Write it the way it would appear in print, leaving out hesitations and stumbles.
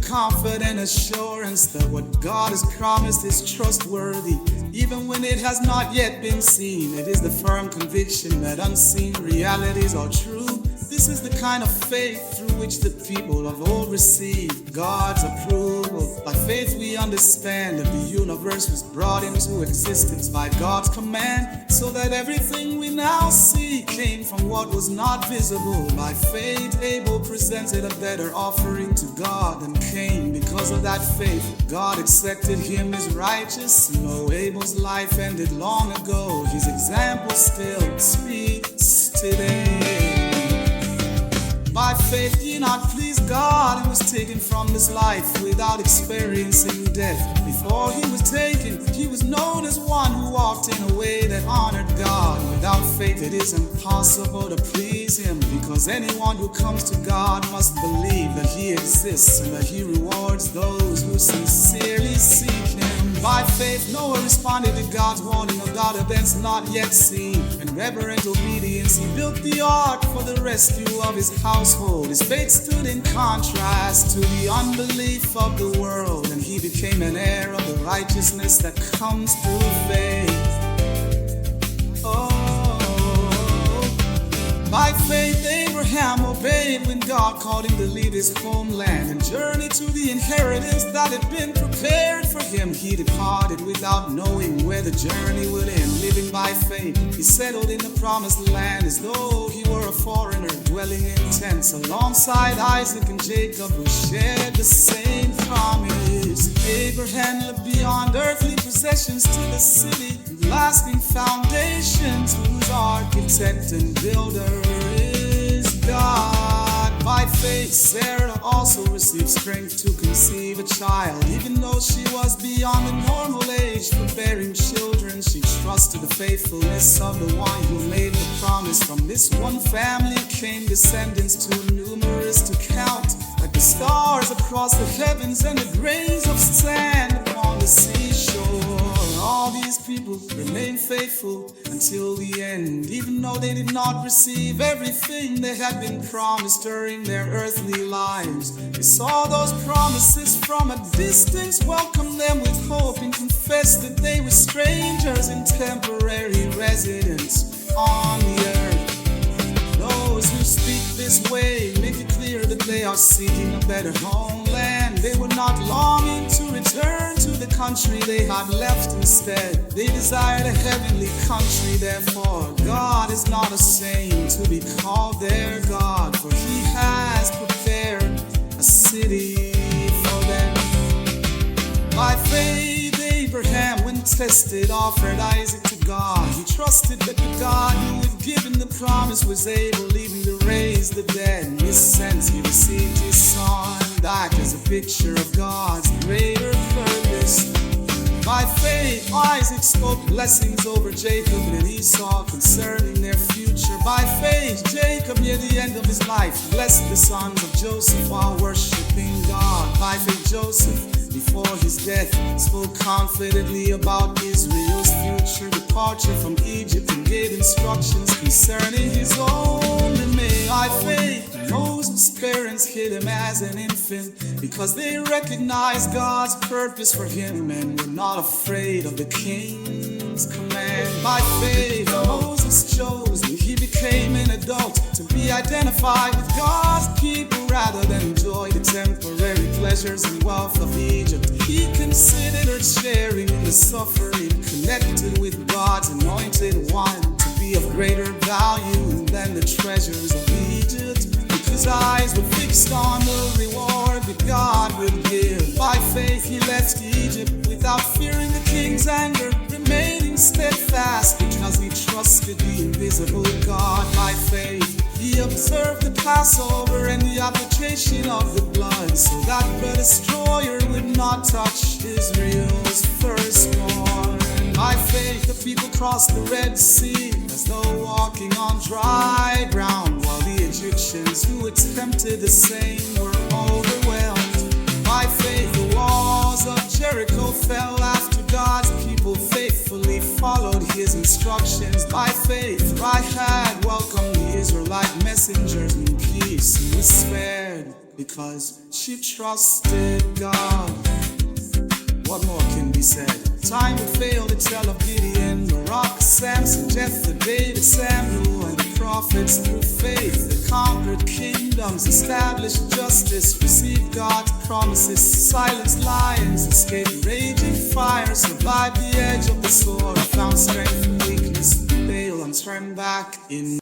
confident assurance that what God has promised is trustworthy, even when it has not yet been seen. It is the firm conviction that unseen realities are true. This is the kind of faith through which the people of old received God's approval. By faith we understand that the universe was brought into existence by God's command, so that everything we now see came from what was not visible. By faith Abel presented a better offering to God than Cain. Because of that faith, God accepted him as righteous. Though Abel's life ended long ago, his example still speaks today. By faith Enoch pleased God and was taken from this life without experiencing death. Before he was taken, he was known as one who walked in a way that honored God. Without faith it is impossible to please him, because anyone who comes to God must believe that he exists and that he rewards those who sincerely seek him. By faith Noah responded to God's warning about events not yet seen. In reverent obedience he built the ark for the rescue of his household. His faith stood in contrast to the unbelief of the world, and he became an heir of the righteousness that comes through faith. By faith Abraham obeyed when God called him to leave his homeland and journey to the inheritance that had been prepared for him. He departed without knowing where the journey would end. Living by faith, he settled in the promised land as though he were a foreigner, dwelling in tents alongside Isaac and Jacob, who shared the same promise. Abraham looked beyond earthly possessions to the city with lasting foundations, whose architect and builder is God. By faith Sarah also received strength to conceive a child. Even though she was beyond the normal age for bearing children, she trusted the faithfulness of the one who made the promise. From this one family came descendants too numerous to count, like the stars across the heavens and the grains of sand upon the seashore. All these people remained faithful until the end, even though they did not receive everything they had been promised during their earthly lives. They saw those promises from a distance, welcomed them with hope, and confessed that they were strangers and temporary residents on the earth. Those who speak this way make it clear that they are seeking a better homeland. They were not longing to return to the country they had left. Instead, they desired a heavenly country. Therefore, God is not ashamed to be called their God, for he has prepared a city for them. By faith Abraham, when tested, offered Isaac to God. He trusted that the God who had given the promise was able even to raise the dead. In this sense he received his son back as a picture of God's greater purpose. By faith Isaac spoke blessings over Jacob and Esau concerning their future. By faith Jacob, near the end of his life, blessed the sons of Joseph while worshiping God. By faith Joseph, before his death, spoke confidently about Israel's future departure from Egypt and gave instructions concerning his own remain. By faith Moses' parents hid him as an infant because they recognized God's purpose for him and were not afraid of the king's command. By faith Moses chose when he became an adult to be identified with God's people rather than enjoy the temporary pleasures and wealth of Egypt. He considered sharing in the suffering connected with God's anointed one to be of greater value than the treasures of Egypt. His eyes were fixed on the reward that God would give. By faith he left Egypt without fearing the king's anger, remaining steadfast because he trusted the invisible God. By faith he observed the Passover and the application of the blood, so that the destroyer would not touch Israel's firstborn. By faith the people crossed the Red Sea as though walking on dry ground, while the Egyptians who attempted the same were overwhelmed. By faith the walls of Jericho fell after God's people faithfully followed his instructions. By faith Rahab welcomed the Israelite messengers in peace and was spared. because she trusted God. What more can be said? Time would fail to tell of Gideon, Barak, Samson, Jephthah, David, Samuel, and the prophets. Through faith they conquered kingdoms, established justice, received God's promises, silenced lions, escaped raging fire, survived the edge of the sword, found strength in weakness, failed and turned back in